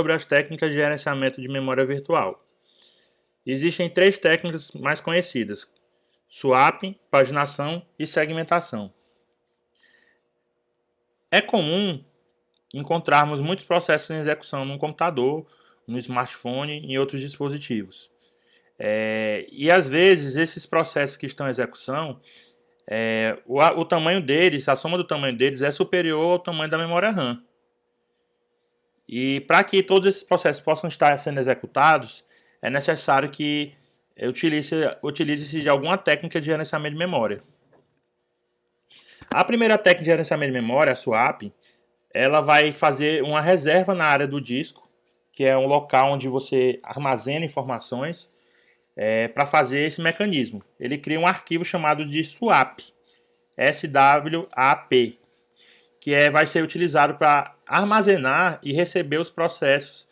sobre as técnicas de gerenciamento de memória virtual. Existem três técnicas mais conhecidas: swapping, paginação e segmentação. É comum encontrarmos muitos processos em execução no computador, no smartphone e em outros dispositivos. E às vezes esses processos que estão em execução, o tamanho deles, a soma do tamanho deles é superior ao tamanho da memória RAM. E para que todos esses processos possam estar sendo executados, é necessário que utilize-se de alguma técnica de gerenciamento de memória. A primeira técnica de gerenciamento de memória, a swap, ela vai fazer uma reserva na área do disco, que é um local onde você armazena informações, para fazer esse mecanismo. Ele cria um arquivo chamado de swap, SWAP, que vai ser utilizado para armazenar e receber os processos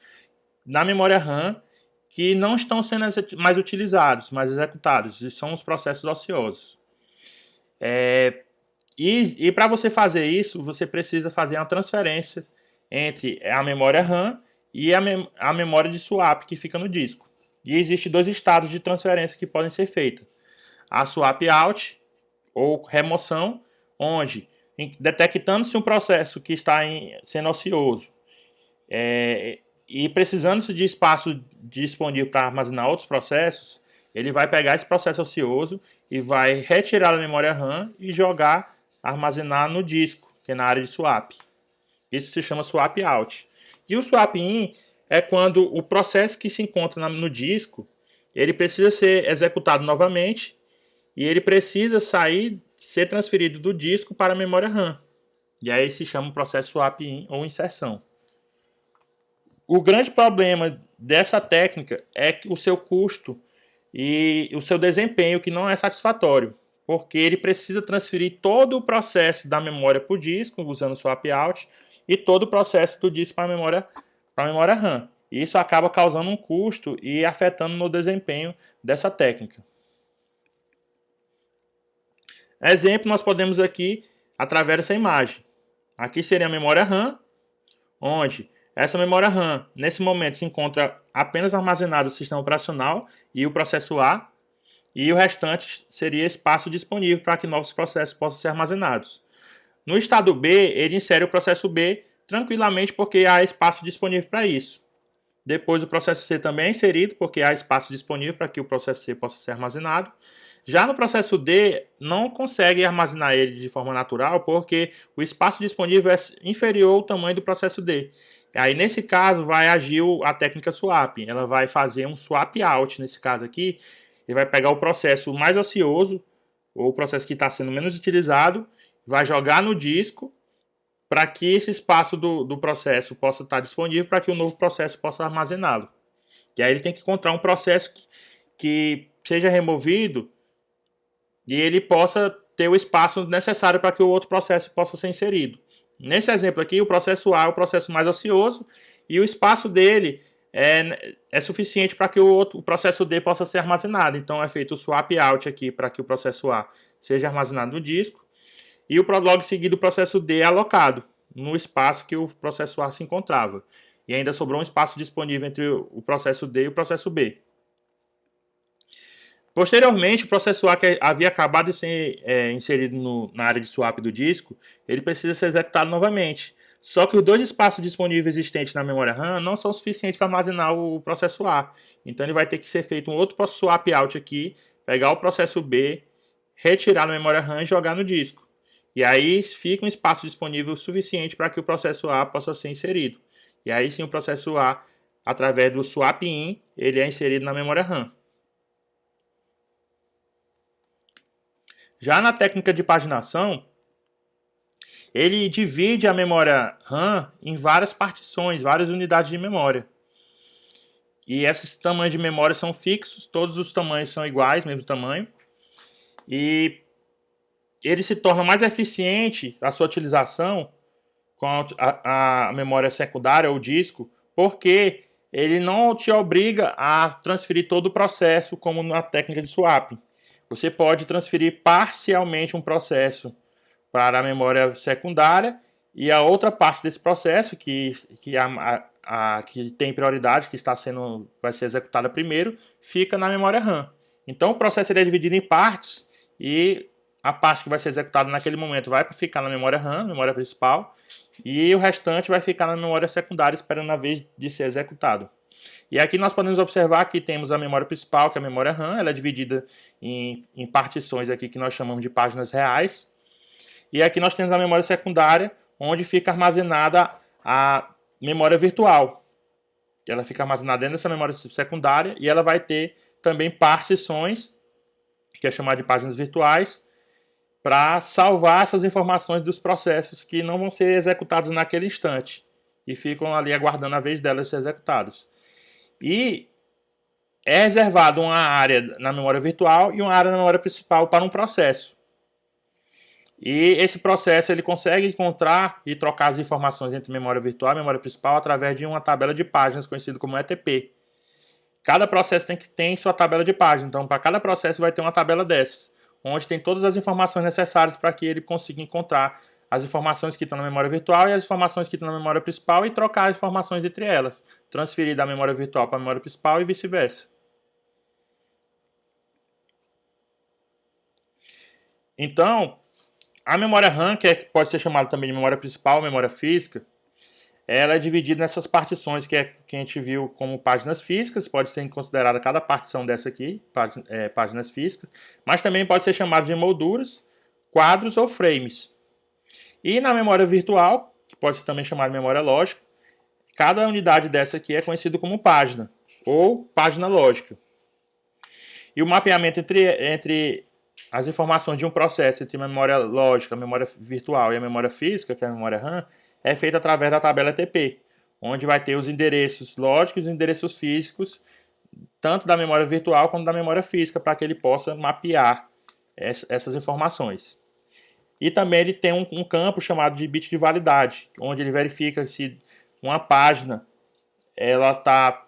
na memória RAM que não estão sendo mais utilizados, mais executados, e são os processos ociosos. E para você fazer isso, você precisa fazer uma transferência entre a memória RAM e a memória de swap que fica no disco. E existem dois estados de transferência que podem ser feitos: a swap out, ou remoção, onde, detectando-se um processo que está sendo ocioso e precisando de espaço disponível para armazenar outros processos, ele vai pegar esse processo ocioso e vai retirar da memória RAM e armazenar no disco, que é na área de swap. Isso se chama swap out. E o swap in é quando o processo que se encontra no disco, ele precisa ser executado novamente e ele precisa ser transferido do disco para a memória RAM. E aí se chama o processo swap in ou inserção. O grande problema dessa técnica é que o seu custo e o seu desempenho que não é satisfatório, porque ele precisa transferir todo o processo da memória para o disco, usando o swap out, e todo o processo do disco para a memória RAM. Isso acaba causando um custo e afetando no desempenho dessa técnica. Exemplo, nós podemos aqui, através dessa imagem. Aqui seria a memória RAM, onde essa memória RAM, nesse momento, se encontra apenas armazenado o sistema operacional e o processo A, e o restante seria espaço disponível para que novos processos possam ser armazenados. No estado B, ele insere o processo B tranquilamente porque há espaço disponível para isso. Depois o processo C também é inserido porque há espaço disponível para que o processo C possa ser armazenado. Já no processo D, não consegue armazenar ele de forma natural porque o espaço disponível é inferior ao tamanho do processo D. Aí, nesse caso, vai agir a técnica swap. Ela vai fazer um swap out, nesse caso aqui, e vai pegar o processo mais ocioso, ou o processo que está sendo menos utilizado, vai jogar no disco para que esse espaço do processo possa estar disponível para que o novo processo possa armazená-lo. E aí ele tem que encontrar um processo que seja removido e ele possa ter o espaço necessário para que o outro processo possa ser inserido. Nesse exemplo aqui, o processo A é o processo mais ocioso e o espaço dele é suficiente para que o processo D possa ser armazenado. Então é feito o swap out aqui para que o processo A seja armazenado no disco e logo em seguida o processo D é alocado no espaço que o processo A se encontrava. E ainda sobrou um espaço disponível entre o processo D e o processo B. Posteriormente, o processo A que havia acabado de ser inserido na área de swap do disco, ele precisa ser executado novamente. Só que os dois espaços disponíveis existentes na memória RAM não são suficientes para armazenar o processo A. Então ele vai ter que ser feito um outro swap out aqui, pegar o processo B, retirar na memória RAM e jogar no disco. E aí fica um espaço disponível suficiente para que o processo A possa ser inserido. E aí sim o processo A, através do swap in, ele é inserido na memória RAM. Já na técnica de paginação, ele divide a memória RAM em várias partições, várias unidades de memória. E esses tamanhos de memória são fixos, todos os tamanhos são iguais, mesmo tamanho. E ele se torna mais eficiente a sua utilização com a memória secundária ou disco, porque ele não te obriga a transferir todo o processo como na técnica de swap. Você pode transferir parcialmente um processo para a memória secundária e a outra parte desse processo, que a que tem prioridade, que vai ser executada primeiro, fica na memória RAM. Então o processo ele é dividido em partes e a parte que vai ser executada naquele momento vai ficar na memória RAM, memória principal, e o restante vai ficar na memória secundária esperando a vez de ser executado. E aqui nós podemos observar que temos a memória principal, que é a memória RAM, ela é dividida em partições aqui que nós chamamos de páginas reais. E aqui nós temos a memória secundária, onde fica armazenada a memória virtual. Ela fica armazenada dentro dessa memória secundária e ela vai ter também partições, que é chamada de páginas virtuais, para salvar essas informações dos processos que não vão ser executados naquele instante e ficam ali aguardando a vez delas ser executadas. E é reservado uma área na memória virtual e uma área na memória principal para um processo. E esse processo ele consegue encontrar e trocar as informações entre memória virtual e memória principal através de uma tabela de páginas conhecida como ETP. Cada processo tem sua tabela de páginas, então para cada processo vai ter uma tabela dessas, onde tem todas as informações necessárias para que ele consiga encontrar as informações que estão na memória virtual e as informações que estão na memória principal e trocar as informações entre elas, transferir da memória virtual para a memória principal e vice-versa. Então, a memória RAM, pode ser chamada também de memória principal ou memória física, ela é dividida nessas partições que a gente viu como páginas físicas, pode ser considerada cada partição dessa aqui, páginas físicas, mas também pode ser chamada de molduras, quadros ou frames. E na memória virtual, que pode ser também chamada de memória lógica, cada unidade dessa aqui é conhecida como página, ou página lógica. E o mapeamento entre as informações de um processo entre a memória lógica, a memória virtual e a memória física, que é a memória RAM, é feito através da tabela ETP, onde vai ter os endereços lógicos e os endereços físicos, tanto da memória virtual quanto da memória física, para que ele possa mapear essas informações. E também ele tem um campo chamado de bit de validade, onde ele verifica se uma página a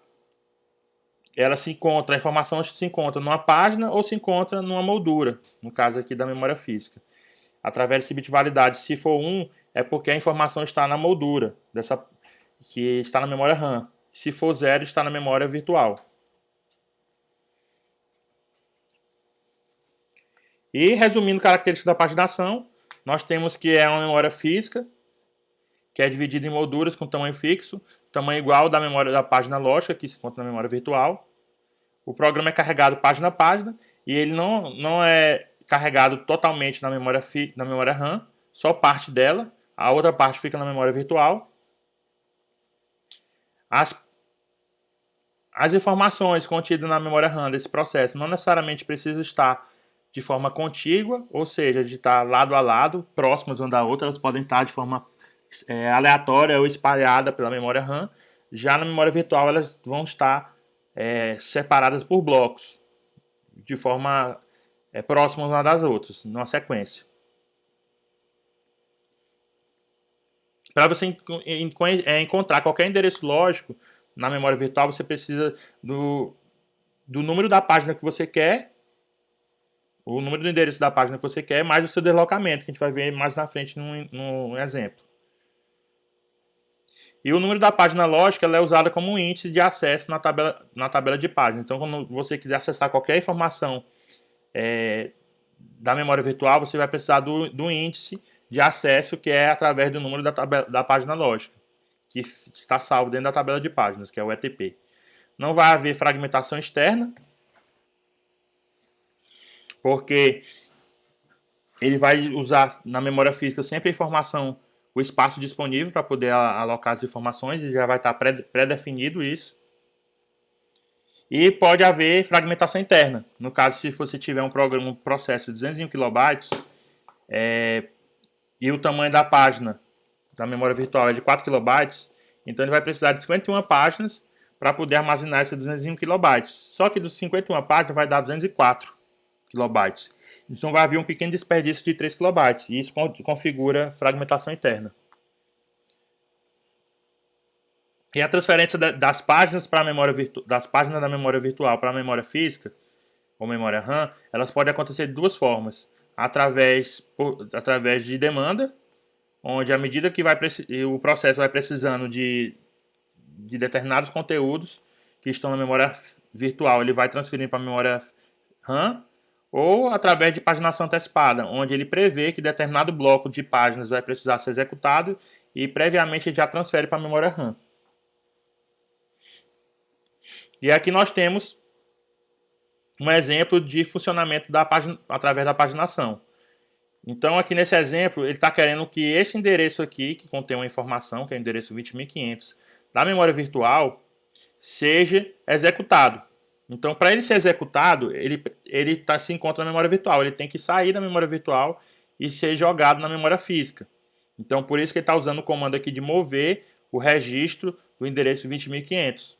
informação se encontra numa página ou se encontra numa moldura, no caso aqui da memória física. Através desse bit de validade, se for 1, é porque a informação está na moldura, que está na memória RAM. Se for 0, está na memória virtual. E resumindo características da paginação, nós temos que é uma memória física, que é dividida em molduras com tamanho fixo, tamanho igual da memória da página lógica, que se encontra na memória virtual. O programa é carregado página a página e ele não é carregado totalmente na memória RAM, só parte dela, a outra parte fica na memória virtual. As informações contidas na memória RAM desse processo não necessariamente precisam estar de forma contígua, ou seja, de estar lado a lado, próximas uma da outra, elas podem estar de forma aleatória ou espalhada pela memória RAM. Já na memória virtual elas vão estar separadas por blocos, de forma próximas uma das outras, numa sequência. Para você encontrar qualquer endereço lógico na memória virtual, você precisa do número da página que você quer, o número do endereço da página que você quer, mais o seu deslocamento, que a gente vai ver mais na frente num exemplo. E o número da página lógica ela é usada como um índice de acesso na tabela de página. Então, quando você quiser acessar qualquer informação da memória virtual, você vai precisar do índice de acesso, que é através do número da página lógica, que está salvo dentro da tabela de páginas, que é o ETP. Não vai haver fragmentação externa, porque ele vai usar na memória física sempre a informação, o espaço disponível para poder alocar as informações, e já vai estar pré-definido isso. E pode haver fragmentação interna. No caso, se você tiver um processo de 201 KB e o tamanho da página da memória virtual é de 4 KB, então ele vai precisar de 51 páginas para poder armazenar esses 201 KB. Só que dos 51 páginas vai dar 204 KB. Então vai haver um pequeno desperdício de 3 KB, e isso configura fragmentação interna. E a transferência das páginas para a memória das páginas da memória virtual para a memória física, ou memória RAM, elas podem acontecer de duas formas. Através de demanda, onde à medida que o processo vai precisando de determinados conteúdos que estão na memória virtual, ele vai transferindo para a memória RAM, ou através de paginação antecipada, onde ele prevê que determinado bloco de páginas vai precisar ser executado e previamente ele já transfere para a memória RAM. E aqui nós temos um exemplo de funcionamento da página, através da paginação. Então, aqui nesse exemplo, ele está querendo que esse endereço aqui, que contém uma informação, que é o endereço 20.500, da memória virtual, seja executado. Então, para ele ser executado, ele se encontra na memória virtual. Ele tem que sair da memória virtual e ser jogado na memória física. Então, por isso que ele está usando o comando aqui de mover o registro do endereço 20.500.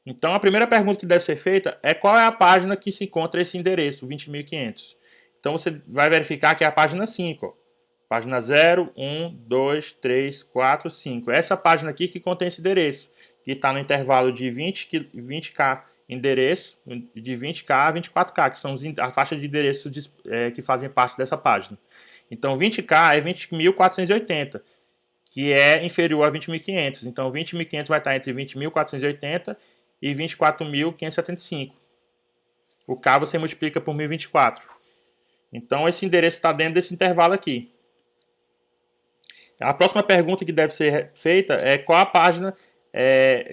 Então, a primeira pergunta que deve ser feita é qual é a página que se encontra esse endereço 20.500. Então, você vai verificar que é a página 5. Ó. Página 0, 1, 2, 3, 4, 5. Essa página aqui que contém esse endereço, que está no intervalo de 20K endereço, de 20K a 24K, que são a faixa de endereços que fazem parte dessa página. Então, 20K é 20.480, que é inferior a 20.500. Então, 20.500 vai estar entre 20.480 e 24.575. O K você multiplica por 1024. Então, esse endereço está dentro desse intervalo aqui. A próxima pergunta que deve ser feita é qual a página,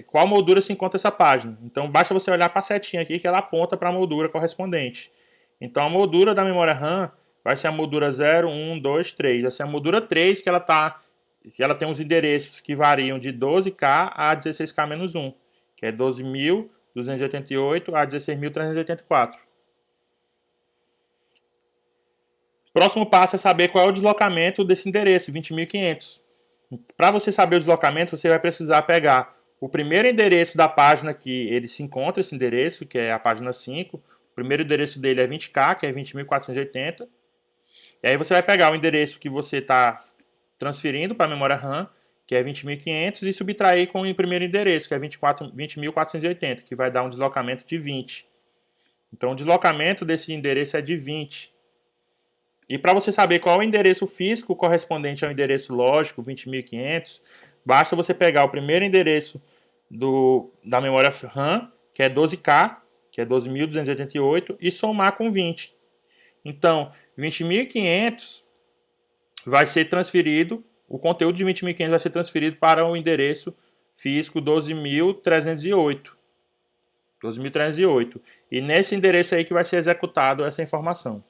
qual moldura se encontra essa página. Então, basta você olhar para a setinha aqui que ela aponta para a moldura correspondente. Então, a moldura da memória RAM vai ser a moldura 0, 1, 2, 3. Essa é a moldura 3 que ela tem os endereços que variam de 12K a 16K-1, que é 12.288 a 16.384. Próximo passo é saber qual é o deslocamento desse endereço, 20.500. Para você saber o deslocamento, você vai precisar pegar o primeiro endereço da página que ele se encontra, esse endereço, que é a página 5. O primeiro endereço dele é 20K, que é 20.480. E aí você vai pegar o endereço que você está transferindo para a memória RAM, que é 20.500, e subtrair com o primeiro endereço, que é 20.480, que vai dar um deslocamento de 20. Então, o deslocamento desse endereço é de 20. E para você saber qual é o endereço físico correspondente ao endereço lógico, 20.500, basta você pegar o primeiro endereço da memória RAM, que é 12K, que é 12.288, e somar com 20. Então, 20.500 vai ser transferido, o conteúdo de 20.500 vai ser transferido para o endereço físico 12.308. E nesse endereço aí que vai ser executado essa informação.